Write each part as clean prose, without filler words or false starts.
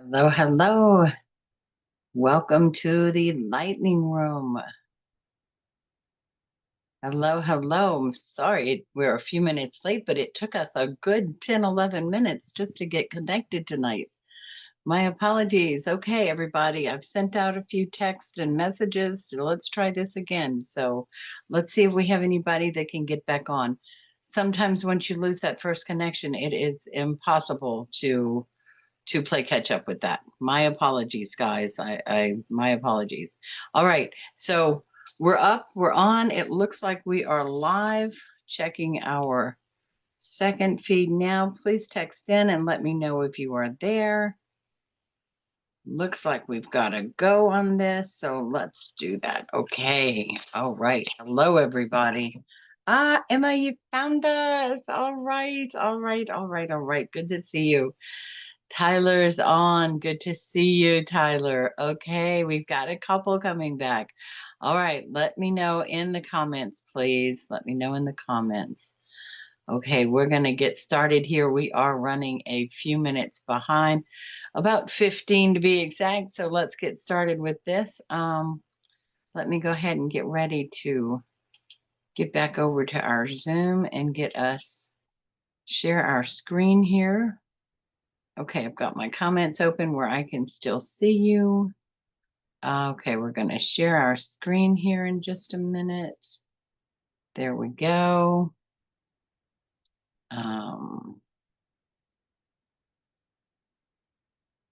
Hello, hello. Welcome to the lightning room. Hello, hello. I'm sorry we're a few minutes late, but it took us a good 10, 11 minutes just to get connected tonight. My apologies. Okay, everybody, I've sent out a few texts and messages. Let's try this again. So let's see if we have anybody that can get back on. Sometimes once you lose that first connection, it is impossible to play catch up with that. My apologies, guys. My apologies. All right. So we're up, we're on. It looks like we are live. Checking our second feed now. Please text in and let me know if you are there. Looks like we've got to go on this. So let's do that. Okay. All right. Hello, everybody. Emma, you found us. All right. All right. All right. All right. Good to see you. Tyler's on. Good to see you, Tyler. Okay, we've got a couple coming back. All right, let me know in the comments, please. Let me know in the comments. Okay, we're going to get started here. We are running a few minutes behind, about 15 to be exact. So let's get started with this. Let me go ahead and get ready to get back over to our Zoom and get us share our screen here. Okay, I've got my comments open where I can still see you. Okay, we're going to share our screen here in just a minute. There we go.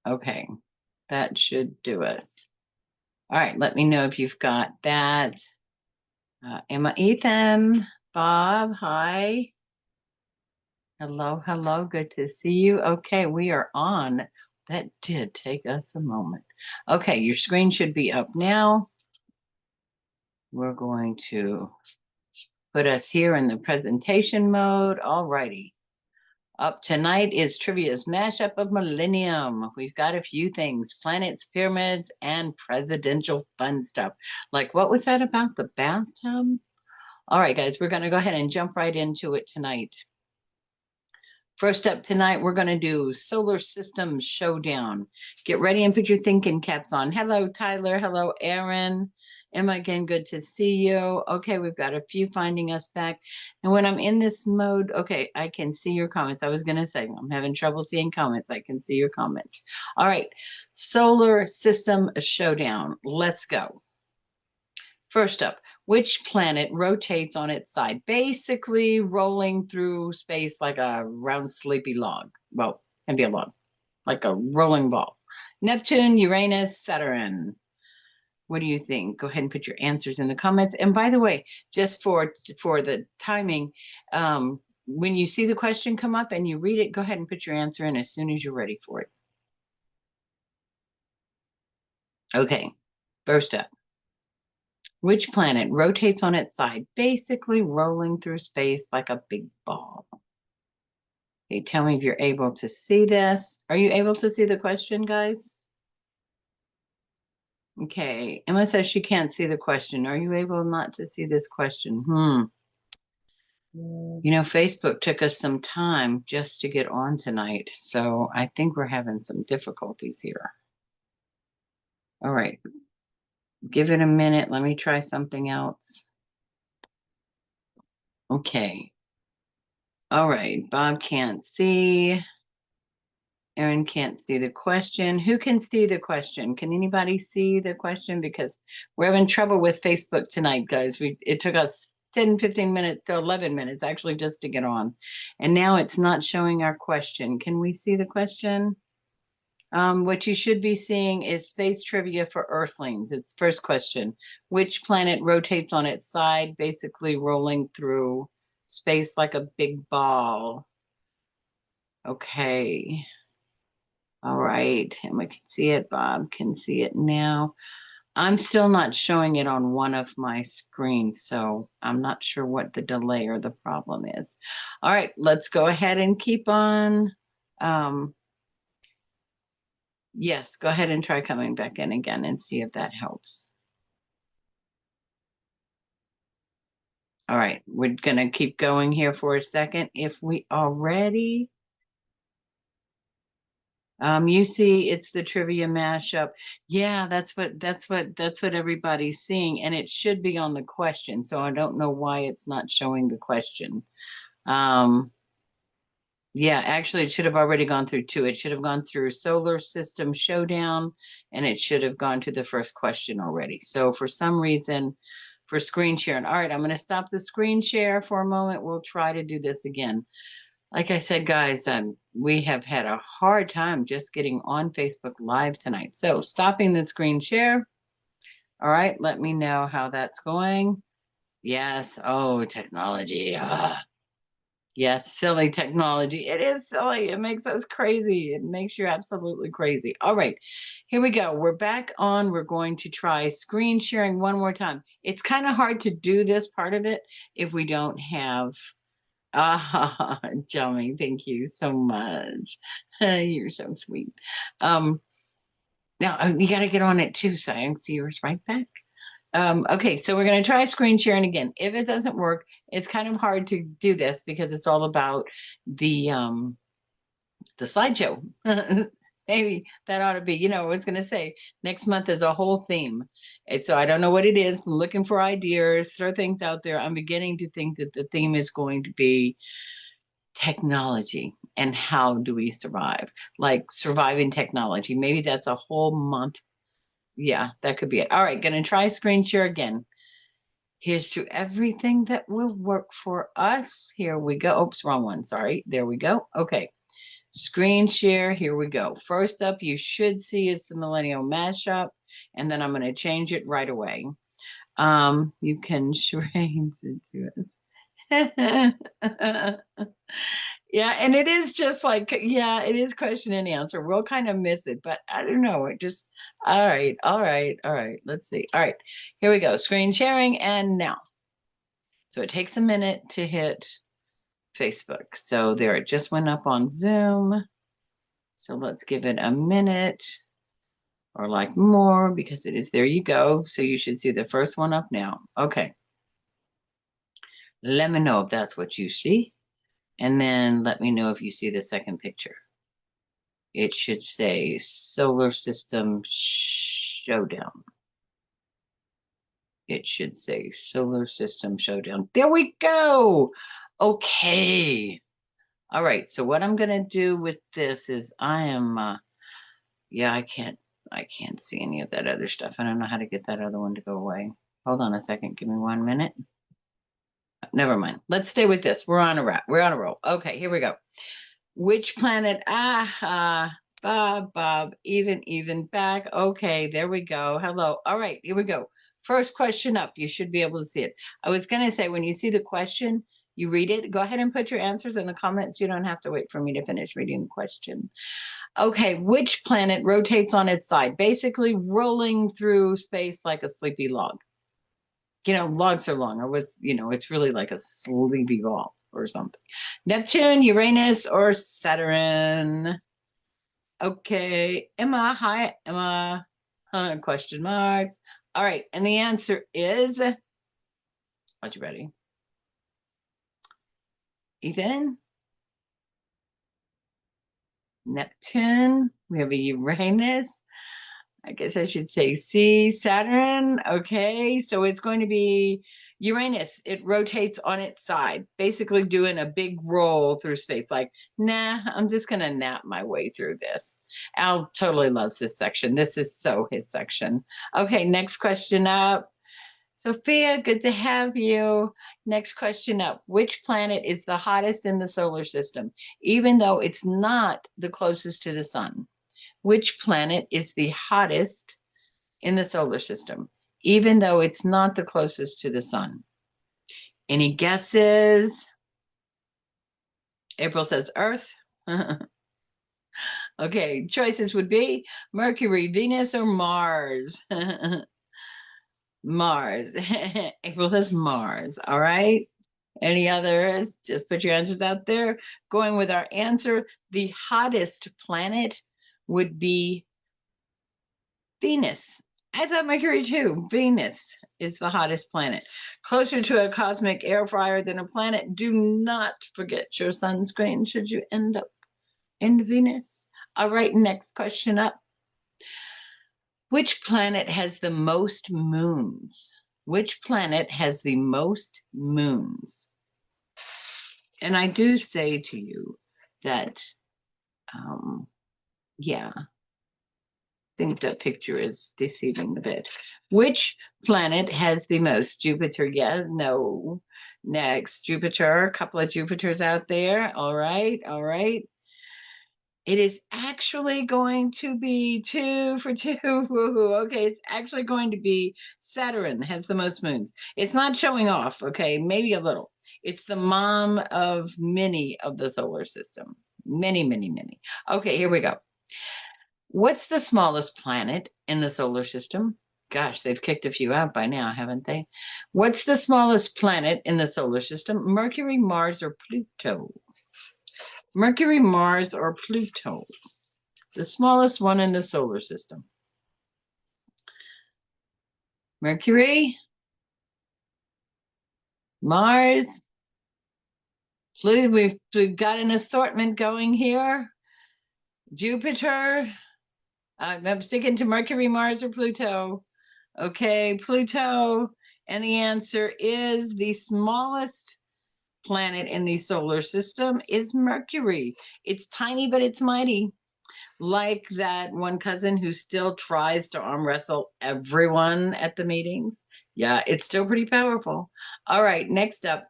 Okay, that should do us. All right, let me know if you've got that. Emma, Ethan, Bob, hi. Hello, hello, good to see you. Okay, we are on. That did take us a moment. Okay, your screen should be up now. We're going to put us here in the presentation mode. All righty. Up tonight is Trivia's mashup of millennium. We've got a few things: planets, pyramids, and presidential fun stuff. Like, what was that about the bathtub? All right, guys, we're going to go ahead and jump right into it tonight. First up tonight, we're going to do Solar System Showdown. Get ready and put your thinking caps on. Hello, Tyler. Hello, Aaron. Emma, again, good to see you. Okay, we've got a few finding us back. And when I'm in this mode, okay, I can see your comments. I was going to say, I'm having trouble seeing comments. I can see your comments. All right, Solar System Showdown. Let's go. First up, which planet rotates on its side, basically rolling through space like a round sleepy log? Well, can be a log, like a rolling ball. Neptune, Uranus, Saturn. What do you think? Go ahead and put your answers in the comments. And by the way, just for the timing, when you see the question come up and you read it, go ahead and put your answer in as soon as you're ready for it. Okay, first up. Which planet rotates on its side, basically rolling through space like a big ball? Okay, tell me if you're able to see this. Are you able to see the question, guys? Okay, Emma says she can't see the question. Are you able not to see this question? You know, Facebook took us some time just to get on tonight, so I think we're having some difficulties here. All right, give it a minute. Let me try something else. Okay. All right, Bob can't see. Aaron can't see the question. Who can see the question? Can anybody see the question? Because we're having trouble with Facebook tonight, guys. It took us 10, 15 minutes to 11 minutes actually just to get on. And now it's not showing our question. Can we see the question? What you should be seeing is space trivia for Earthlings. It's first question. Which planet rotates on its side, basically rolling through space like a big ball? Okay. All right, Emma can see it. Bob can see it now. I'm still not showing it on one of my screens, so I'm not sure what the delay or the problem is. All right, let's go ahead and keep on. Yes, go ahead and try coming back in again and see if that helps. All right, we're going to keep going here for a second. If we are ready. You see, it's the trivia mashup. Yeah, that's what everybody's seeing, and it should be on the question. So I don't know why it's not showing the question. Um, yeah, actually, it should have already gone through two. It should have gone through Solar System Showdown, and it should have gone to the first question already. So for some reason, for screen sharing. All right, I'm going to stop the screen share for a moment. We'll try to do this again. Like I said, guys, we have had a hard time just getting on Facebook Live tonight. So stopping the screen share. All right, let me know how that's going. Yes. Oh, technology. Yes, silly technology. It is silly. It makes us crazy. It makes you absolutely crazy. All right, here we go. We're back on. We're going to try screen sharing one more time. It's kind of hard to do this part of it if we don't have. Ah, Johnny, thank you so much. You're so sweet. Now you got to get on it too, so I can see yours right back. Okay, so we're going to try screen sharing again. If it doesn't work, it's kind of hard to do this because it's all about the slideshow. Maybe that ought to be, I was going to say next month is a whole theme. And so I don't know what it is. I'm looking for ideas, throw things out there. I'm beginning to think that the theme is going to be technology and how do we survive, like surviving technology. Maybe that's a whole month. Yeah, that could be it. All right, going to try screen share again. Here's to everything that will work for us. Here we go. Oops, wrong one. Sorry. There we go. Okay. Screen share. Here we go. First up, you should see is the millennium mashup, and then I'm going to change it right away. You can change it to us. Yeah, and it is just like, yeah, it is question and answer. We'll kind of miss it, but I don't know. It just, all right, all right, all right. Let's see. All right, here we go. Screen sharing, and now. So it takes a minute to hit Facebook. So there, it just went up on Zoom. So let's give it a minute or like more because it is, there you go. So you should see the first one up now. Okay. Let me know if that's what you see. And then let me know if you see the second picture. It should say Solar System Showdown. It should say Solar System Showdown. There we go. Okay. All right. So what I'm going to do with this is yeah, I can't see any of that other stuff. I don't know how to get that other one to go away. Hold on a second. Give me 1 minute. Never mind. Let's stay with this. We're on a roll. Okay, here we go. Which planet? Bob, even back. Okay, there we go. Hello. All right, here we go. First question up. You should be able to see it. I was going to say, when you see the question, you read it. Go ahead and put your answers in the comments. You don't have to wait for me to finish reading the question. Okay, which planet rotates on its side, basically rolling through space like a sleepy log? Logs are long, or it's really like a sleepy ball or something. Neptune, Uranus, or Saturn? Okay, Emma, hi, Emma. Question marks. All right, and the answer is, are you ready? Ethan? Neptune, we have a Uranus. I guess I should say C, Saturn. Okay, so it's going to be Uranus. It rotates on its side, basically doing a big roll through space. Like, nah, I'm just going to nap my way through this. Al totally loves this section. This is so his section. Okay, next question up. Sophia, good to have you. Next question up. Which planet is the hottest in the solar system, even though it's not the closest to the sun? Which planet is the hottest in the solar system, even though it's not the closest to the sun? Any guesses? April says Earth. Okay, choices would be Mercury, Venus, or Mars. Mars. April says Mars. All right. Any others? Just put your answers out there. Going with our answer, the hottest planet would be Venus. I thought Mercury too. Venus is the hottest planet. Closer to a cosmic air fryer than a planet. Do not forget your sunscreen should you end up in Venus. All right, next question up. Which planet has the most moons? Which planet has the most moons? And I do say to you that, yeah, I think that picture is deceiving a bit. Which planet has the most? Jupiter, yeah, no. Next, Jupiter, a couple of Jupiters out there. All right, all right. It is actually going to be 2 for 2. Woohoo. Okay, it's actually going to be Saturn has the most moons. It's not showing off, okay, maybe a little. It's the mom of many of the solar system. Many, many, many. Okay, here we go. What's the smallest planet in the solar system? Gosh, they've kicked a few out by now, haven't they? What's the smallest planet in the solar system? Mercury, Mars, or Pluto? Mercury, Mars, or Pluto? The smallest one in the solar system. Mercury, Mars, Pluto. We've got an assortment going here. Jupiter. I'm sticking to Mercury, Mars, or Pluto. Okay, Pluto. And the answer is the smallest planet in the solar system is Mercury. It's tiny, but it's mighty. Like that one cousin who still tries to arm wrestle everyone at the meetings. Yeah, it's still pretty powerful. All right, next up.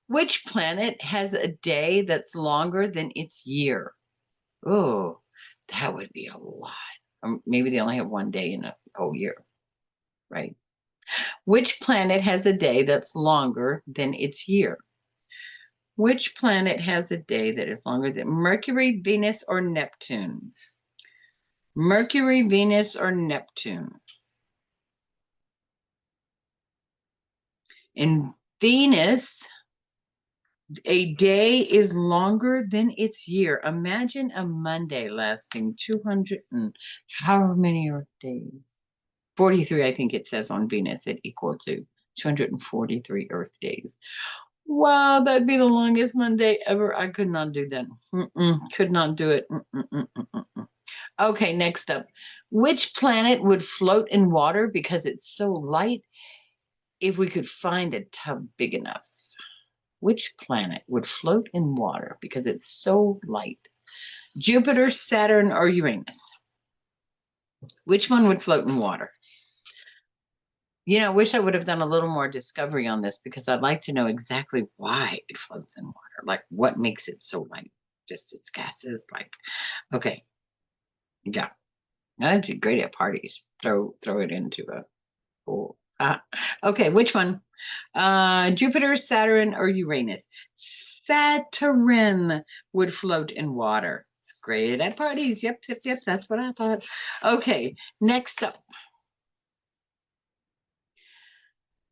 Which planet has a day that's longer than its year? Oh, that would be a lot. Maybe they only have one day in a whole year, right? Which planet has a day that's longer than its year? Which planet has a day that is longer than Mercury, Venus, or Neptune? Mercury, Venus, or Neptune? In Venus, a day is longer than its year. Imagine a Monday lasting 200 and how many Earth days? 43, I think it says on Venus, it equal to 243 Earth days. Wow, that'd be the longest Monday ever. I could not do that. Could not do it. Okay, next up. Which planet would float in water because it's so light if we could find a tub big enough? Which planet would float in water because it's so light? Jupiter, Saturn, or Uranus? Which one would float in water? You know, I wish I would have done a little more discovery on this because I'd like to know exactly why it floats in water. Like what makes it so light? Just its gases. Like, okay. Yeah. That'd be great at parties. Throw it into a pool. Okay, which one? Jupiter, Saturn, or Uranus? Saturn would float in water. It's great at parties. Yep, yep, yep. That's what I thought. Okay, next up.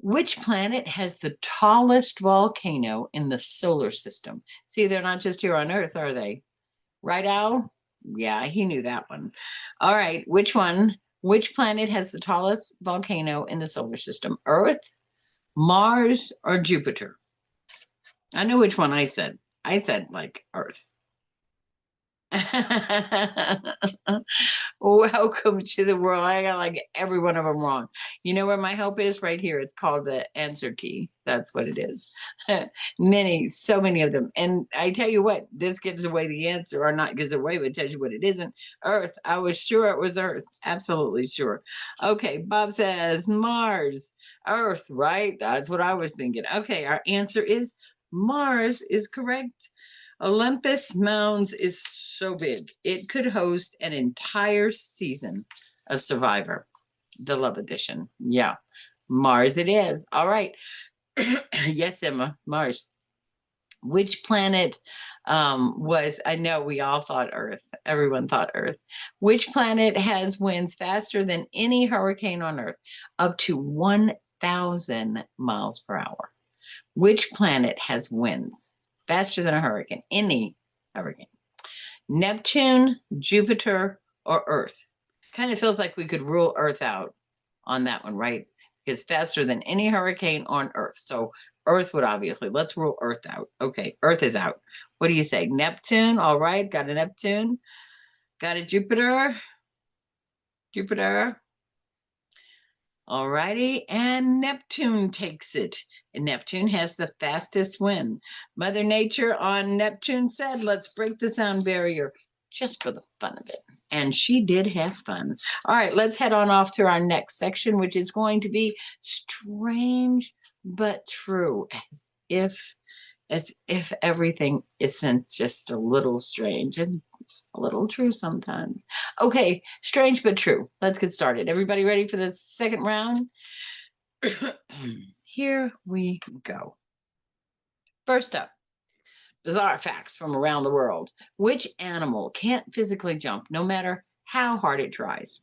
Which planet has the tallest volcano in the solar system? See, they're not just here on Earth, are they? Right, Al? Yeah, he knew that one. All right, which one? Which planet has the tallest volcano in the solar system? Earth, Mars, or Jupiter? I know which one I said. I said like Earth. Welcome to the world. I got like every one of them wrong. You know where my help is? Right here. It's called the answer key. That's what it is. So many of them. And I tell you what, this gives away the answer, or not gives away, but tells you what it isn't. Earth. I was sure it was Earth. Absolutely sure. Okay. Bob says Mars. Earth, right? That's what I was thinking. Okay. Our answer is Mars is correct. Olympus Mounds is so big, it could host an entire season of Survivor, the Love Edition. Yeah, Mars it is. All right. Yes, Emma, Mars. Which planet I know we all thought Earth. Everyone thought Earth. Which planet has winds faster than any hurricane on Earth, up to 1,000 miles per hour? Which planet has winds faster than a hurricane? Any hurricane. Neptune, Jupiter, or Earth? Kind of feels like we could rule Earth out on that one, right? Because faster than any hurricane on Earth. So Earth would obviously, let's rule Earth out. Okay, Earth is out. What do you say? Neptune, all right, got a Neptune. Got a Jupiter? Jupiter? Alrighty, and Neptune takes it. And Neptune has the fastest wind. Mother Nature on Neptune said, let's break the sound barrier just for the fun of it. And she did have fun. All right, let's head on off to our next section, which is going to be strange but true, as if everything isn't just a little strange and a little true sometimes. Okay, strange but true. Let's get started. Everybody ready for the second round? Here we go. First up, bizarre facts from around the world. Which animal can't physically jump no matter how hard it tries?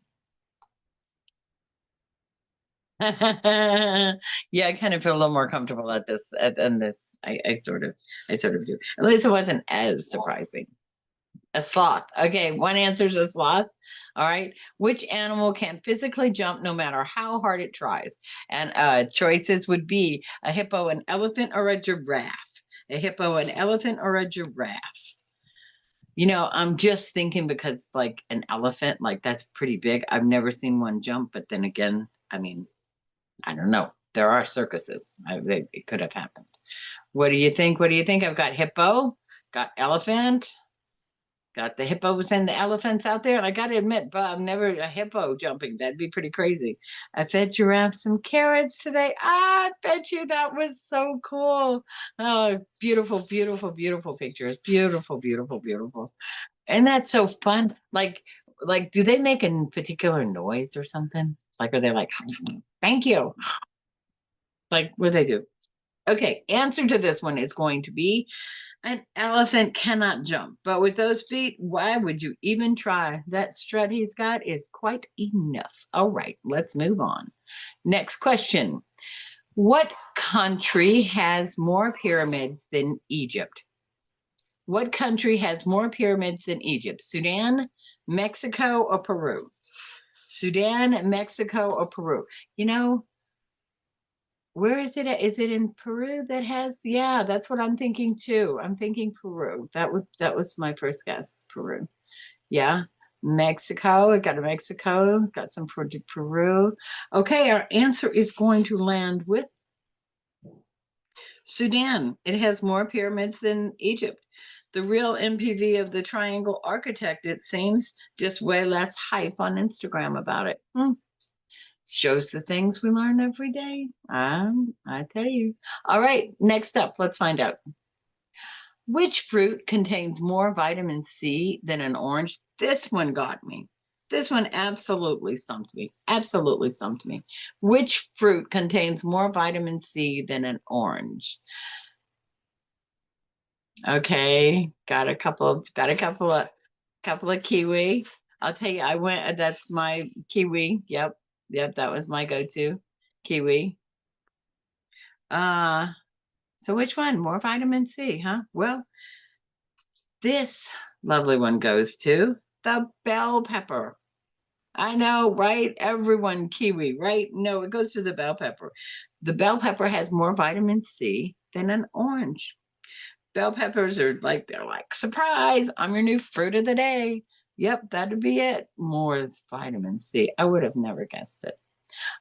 Yeah, I kind of feel a little more comfortable at this than this. I sort of do. At least it wasn't as surprising. A sloth. Okay, one answer is a sloth. All right. Which animal can physically jump no matter how hard it tries? And choices would be a hippo, an elephant, or a giraffe. A hippo, an elephant, or a giraffe. I'm just thinking because like an elephant, like that's pretty big. I've never seen one jump, but then again, I mean, I don't know. There are circuses. It could have happened. What do you think? What do you think? I've got hippo, got elephant, got the hippos and the elephants out there. And I got to admit, but I'm never a hippo jumping. That'd be pretty crazy. I fed giraffe some carrots today. I bet you that was so cool. Oh, beautiful, beautiful, beautiful pictures. Beautiful, beautiful, beautiful. And that's so fun. Like, do they make a particular noise or something? Like, are they like, thank you? Like, what do they do? Okay, answer to this one is going to be an elephant cannot jump, but with those feet, why would you even try? That strut he's got is quite enough. All right, let's move on. Next question. What country has more pyramids than Egypt? What country has more pyramids than Egypt? Sudan, Mexico, or Peru? Sudan, Mexico, or Peru? You know, where is it at? Is it in Peru that has? Yeah, that's what I'm thinking too. I'm thinking Peru. That was my first guess. Peru. Yeah. Mexico. I got a Mexico. Got some for Peru. Okay, our answer is going to land with Sudan. It has more pyramids than Egypt. The real MPV of the triangle architect, it seems, just way less hype on Instagram about it. Shows the things we learn every day. I tell you. All right, next up, let's find out. Which fruit contains more vitamin C than an orange? This one got me. This one absolutely stumped me. Absolutely stumped me. Which fruit contains more vitamin C than an orange? Okay, got a couple of kiwi. I'll tell you, that's my kiwi. Yep, that was my go-to. Kiwi. Uh, so which one? More vitamin C, huh? Well, this lovely one goes to the bell pepper. I know, right? Everyone kiwi, right? No, it goes to the bell pepper. The bell pepper has more vitamin C than an orange. Bell peppers they're like, surprise, I'm your new fruit of the day. Yep, that'd be it. More vitamin C. I would have never guessed it.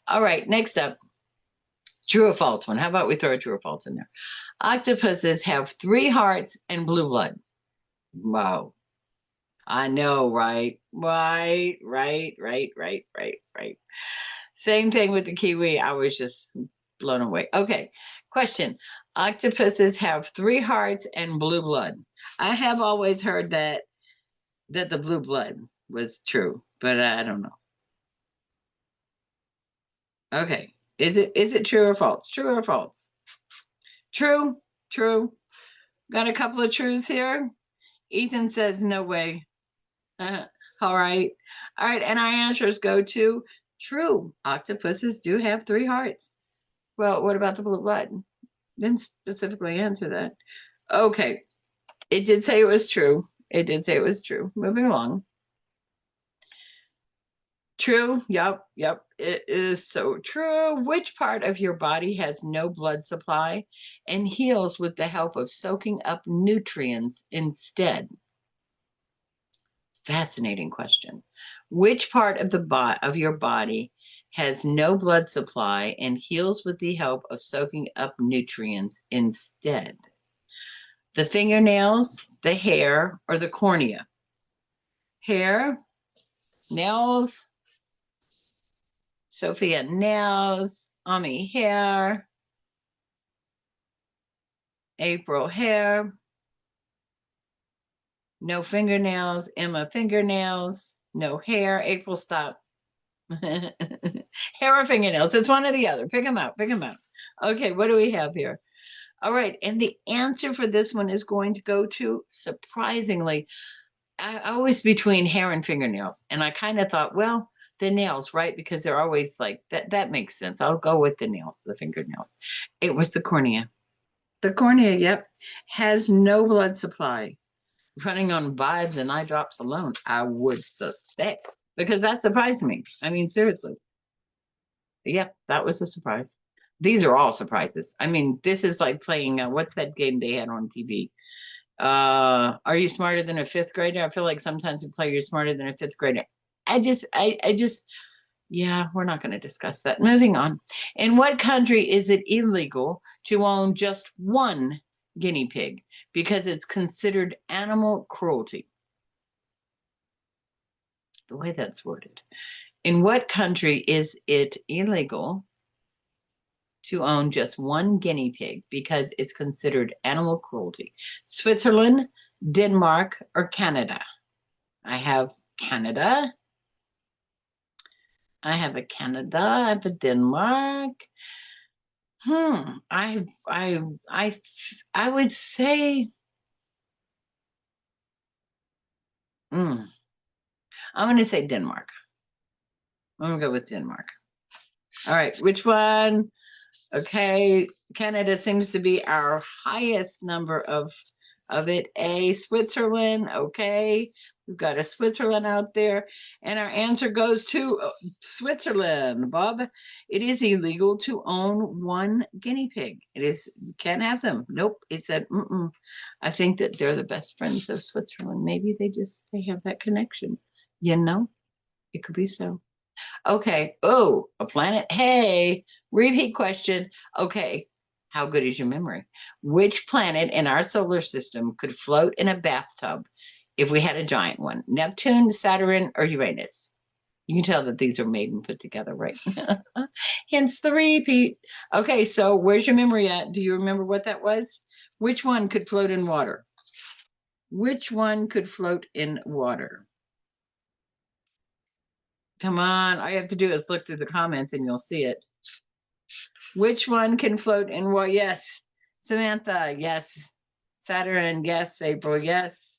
All right, next up, true or false one. How about we throw a true or false in there? Octopuses have 3 hearts and blue blood. Wow. I know, right? Right. Same thing with the kiwi. I was just blown away. Okay, question. Octopuses have 3 hearts and blue blood. I have always heard that the blue blood was true, but I don't know. Okay. Is it true or false? True or false? True. True. Got a couple of trues here. Ethan says no way. All right. All right. And our answers go to true. Octopuses do have 3 hearts. Well, what about the blue blood? Didn't specifically answer that. Okay. It did say it was true. It did say it was true. Moving along. True. Yep. It is so true. Which part of your body has no blood supply and heals with the help of soaking up nutrients instead? Fascinating question. Which part of of your body has no blood supply and heals with the help of soaking up nutrients instead? The fingernails, the hair, or the cornea? Hair, nails, Sophia nails, Ami hair, April hair, no fingernails, Emma fingernails, no hair, April stop. Hair or fingernails, it's one or the other. Pick them out, pick them out. Okay, what do we have here? All right, and the answer for this one is going to go to, surprisingly, I was between hair and fingernails, and I kind of thought, well, the nails, right? Because they're always like that. That makes sense. I'll go with the nails, the fingernails. It was the cornea. The cornea, yep, has no blood supply. Running on vibes and eye drops alone, I would suspect, because that surprised me. I mean, seriously. Yep, that was a surprise. These are all surprises. I mean, this is like playing what's that game they had on TV? Are you smarter than a fifth grader? I feel like sometimes we play you're smarter than a fifth grader. I just, yeah, we're not going to discuss that. Moving on. In what country is it illegal to own just one guinea pig because it's considered animal cruelty? The way that's worded. In what country is it illegal to own just one guinea pig because it's considered animal cruelty? Switzerland, Denmark, or Canada? I have Canada. I have a Canada. I have a Denmark. I would say, I'm going to say Denmark. I'm going to go with Denmark. All right, which one? Okay, Canada seems to be our highest number of it. A, Switzerland. Okay, we've got a Switzerland out there, and our answer goes to Switzerland. Bob, it is illegal to own one guinea pig. It is, you can't have them. Nope. It said, I think that they're the best friends of Switzerland. Maybe they have that connection. You know, it could be so. Okay. Oh, a planet. Hey, repeat question. Okay. How good is your memory? Which planet in our solar system could float in a bathtub if we had a giant one? Neptune, Saturn, or Uranus? You can tell that these are made and put together, right? Hence the repeat. Okay, so where's your memory at? Do you remember what that was? Which one could float in water? Which one could float in water? Come on, all you have to do is look through the comments and you'll see it. Which one can float in water? Yes. Samantha, yes. Saturn, yes. April, yes.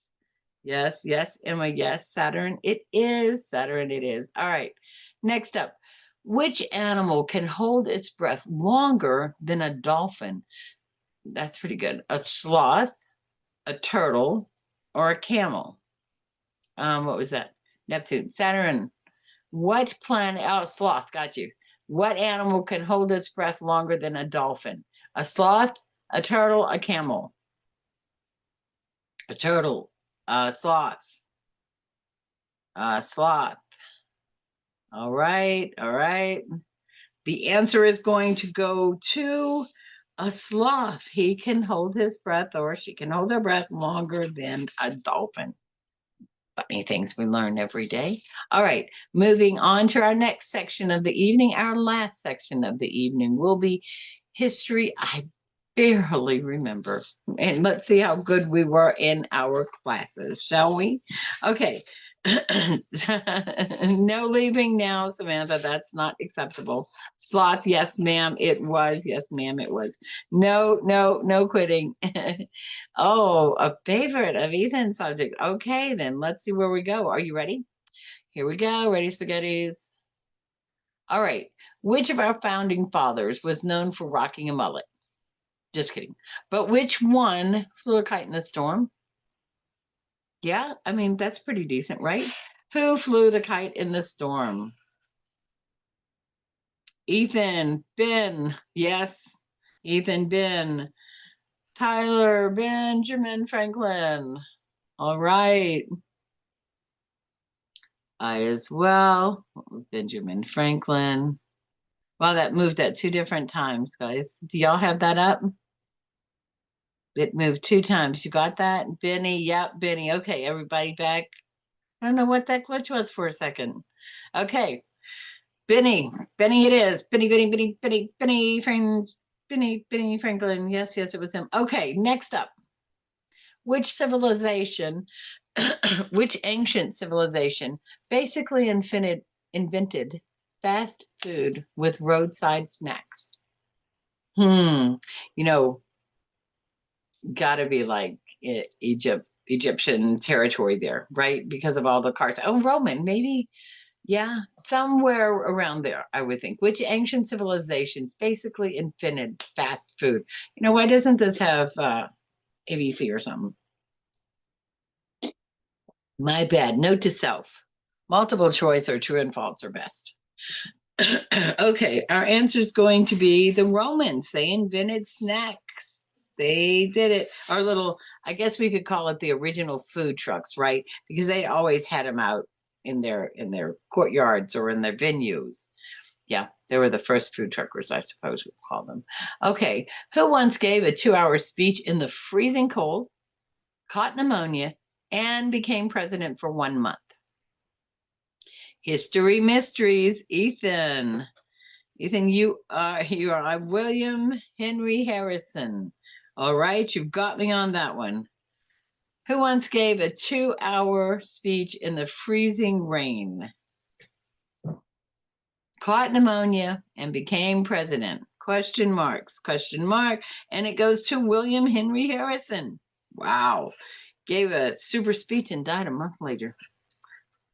Yes, yes. Emma, yes. Saturn, it is. Saturn, it is. All right. Next up, which animal can hold its breath longer than a dolphin? That's pretty good. A sloth, a turtle, or a camel? What was that? Neptune. Saturn. What planet? Oh, sloth. Got you. What animal can hold its breath longer than a dolphin? A sloth, a turtle, a camel? A turtle, a sloth, a sloth. All right, all right. The answer is going to go to a sloth. He can hold his breath, or she can hold her breath longer than a dolphin. Funny things we learn every day. All right, moving on to our next section of the evening. Our last section of the evening will be history I barely remember. And let's see how good we were in our classes, shall we? Okay. No leaving now, Samantha. That's not acceptable. Slots, yes, ma'am, it was. Yes, ma'am, it was. No, no, no quitting. Oh, a favorite of Ethan's subject. Okay, then let's see where we go. Are you ready? Here we go. Ready, spaghettis? All right. Which of our founding fathers was known for rocking a mullet? Just kidding. But which one flew a kite in the storm? Yeah, I mean, that's pretty decent, right? Who flew the kite in the storm? Ethan, Ben. Yes, Ethan, Ben. Tyler, Benjamin Franklin. All right. I as well. Benjamin Franklin. Wow, that moved at two different times, guys. Do y'all have that up? It moved two times. You got that? Benny, yep, Benny. Okay, everybody back. I don't know what that glitch was for a second. Okay, Benny, Benny it is. Benny Franklin. Yes, yes, it was him. Okay, next up. Which civilization, which ancient civilization basically invented fast food with roadside snacks? Hmm, you know, gotta be like Egyptian territory there, right? Because of all the cars. Oh, Roman, maybe. Yeah, somewhere around there, I would think. Which ancient civilization basically invented fast food? Why doesn't this have ABC or something? My bad. Note to self. Multiple choice or true and false are best. Okay, our answer is going to be the Romans. They invented snacks. They did it. Our little, I guess we could call it the original food trucks, right? Because they always had them out in their courtyards or in their venues. Yeah, they were the first food truckers, I suppose we'd call them. Okay, who once gave a 2-hour speech in the freezing cold, caught pneumonia, and became president for 1 month? History mysteries, Ethan. Ethan, you are William Henry Harrison. All right, you've got me on that one. Who once gave a 2-hour speech in the freezing rain, caught pneumonia, and became president? Question marks, question mark. And it goes to William Henry Harrison. Wow. Gave a super speech and died a month later.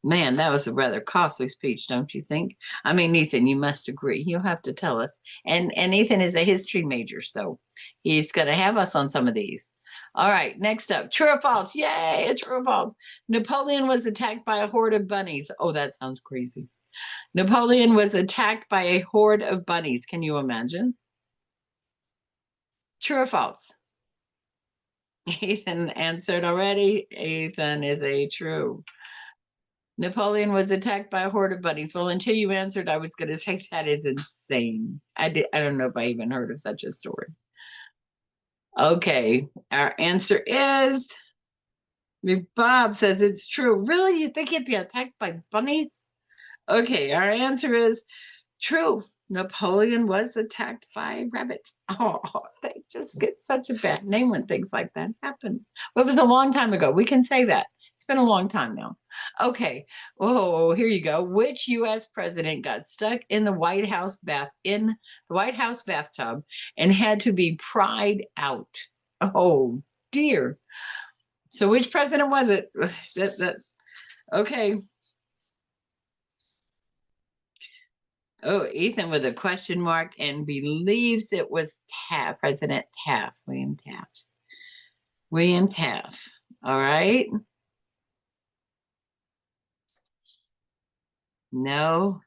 Man, that was a rather costly speech, don't you think? I mean, Ethan, you must agree. You'll have to tell us. And Ethan is a history major, so he's going to have us on some of these. All right, next up, true or false? Yay, true or false? Napoleon was attacked by a horde of bunnies. Oh, that sounds crazy. Napoleon was attacked by a horde of bunnies. Can you imagine? True or false? Ethan answered already. Ethan is a true. Napoleon was attacked by a horde of bunnies. Well, until you answered, I was going to say that is insane. I don't know if I even heard of such a story. Okay, our answer is Bob says it's true. Really? You think he'd be attacked by bunnies? Okay, our answer is true. Napoleon was attacked by rabbits. Oh, they just get such a bad name when things like that happen. Well, it was a long time ago. We can say that. It's been a long time now. Okay. Oh, here you go. Which U.S. president got stuck in the White House bathtub and had to be pried out? Oh dear. So which president was it? Okay. Oh, Ethan with a question mark and believes it was President Taft, William Taft. William Taft. All right. No.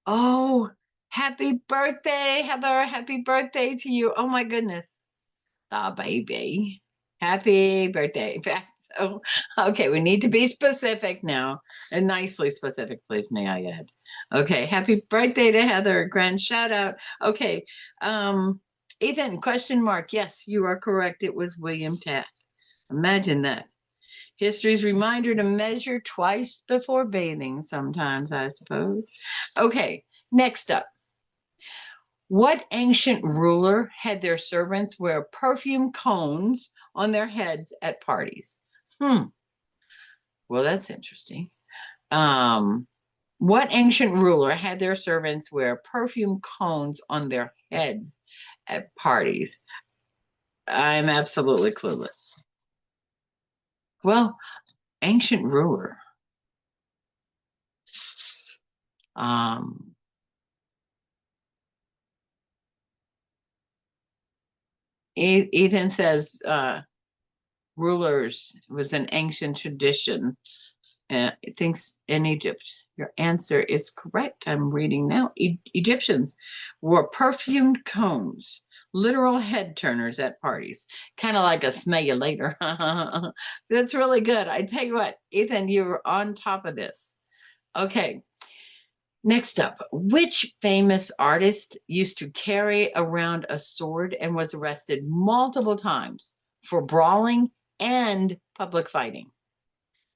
Oh, happy birthday, Heather. Happy birthday to you. Oh my goodness. Oh, baby. Happy birthday. So, okay, we need to be specific now and nicely specific, please, may I add. Okay, happy birthday to Heather. Grand shout out. Okay, Ethan, question mark. Yes, you are correct. It was William Taft. Imagine that. History's reminder to measure twice before bathing, sometimes, I suppose. Okay, next up. What ancient ruler had their servants wear perfume cones on their heads at parties? Well, that's interesting. What ancient ruler had their servants wear perfume cones on their heads at parties? I'm absolutely clueless. Well, ancient ruler. Um, Ethan says rulers was an ancient tradition. Thinks in Egypt. Your answer is correct. I'm reading now. Egyptians wore perfumed cones, literal head turners at parties, kind of like a smell you later. That's really good. I tell you what, Ethan, you were on top of this. Okay. Next up, which famous artist used to carry around a sword and was arrested multiple times for brawling and public fighting?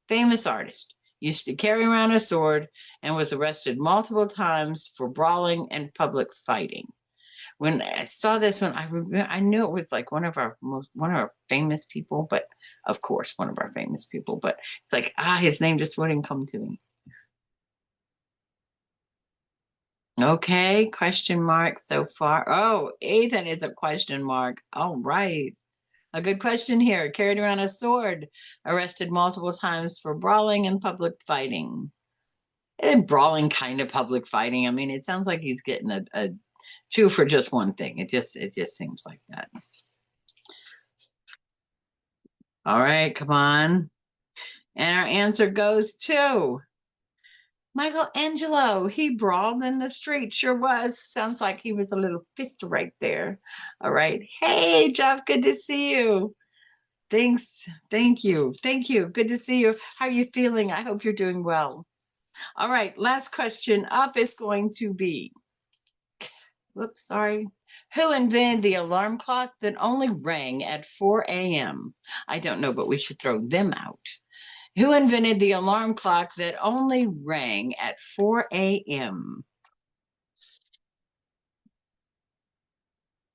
Famous artist used to carry around a sword and was arrested multiple times for brawling and public fighting. When I saw this one, I knew it was like one of our famous people, but of course one of our famous people. But it's like his name just wouldn't come to me. Okay, question mark so far. Oh, Ethan is a question mark. All right. A good question here. Carried around a sword, arrested multiple times for brawling and public fighting. And brawling kind of public fighting. I mean, it sounds like he's getting a two for just one thing. It just seems like that. All right, come on. And our answer goes to Michelangelo. He brawled in the street. Sure was. Sounds like he was a little fist right there. All right. Hey, Jeff, good to see you. Thanks. Thank you. Thank you. Good to see you. How are you feeling? I hope you're doing well. All right. Last question up is going to be, whoops, sorry. Who invented the alarm clock that only rang at 4 a.m.? I don't know, but we should throw them out. Who invented the alarm clock that only rang at 4 a.m.?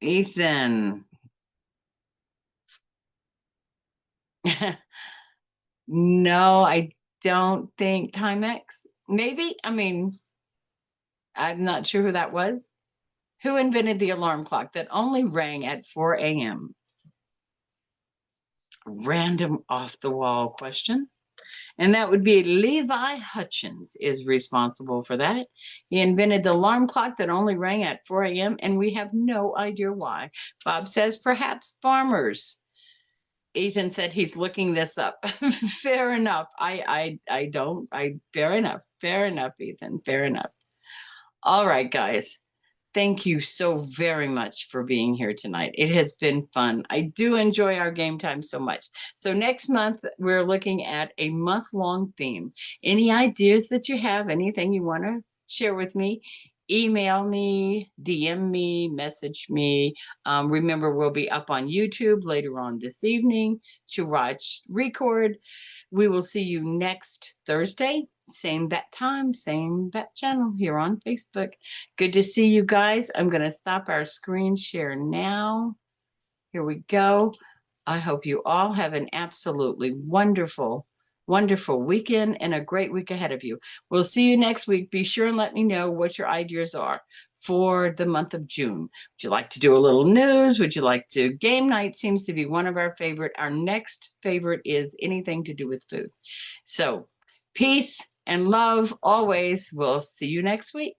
Ethan. No, I don't think Timex. Maybe. I mean, I'm not sure who that was. Who invented the alarm clock that only rang at 4 a.m.? Random off the wall question. And that would be Levi Hutchins is responsible for that. He invented the alarm clock that only rang at 4 a.m. and we have no idea why. Bob says perhaps farmers. Ethan said he's looking this up. Fair enough. I don't. Fair enough. Fair enough, Ethan. Fair enough. All right, guys. Thank you so very much for being here tonight. It has been fun. I do enjoy our game time so much. So next month, we're looking at a month-long theme. Any ideas that you have, anything you want to share with me, email me, DM me, message me. Remember, we'll be up on YouTube later on this evening to watch record. We will see you next Thursday, same bat time, same bat channel here on Facebook. Good to see you guys. I'm going to stop our screen share now. Here we go. I hope you all have an absolutely wonderful, wonderful weekend and a great week ahead of you. We'll see you next week. Be sure and let me know what your ideas are for the month of June. Would you like to do a little news? Would you like to? Game night seems to be one of our favorite. Our next favorite is anything to do with food. So peace and love always. We'll see you next week.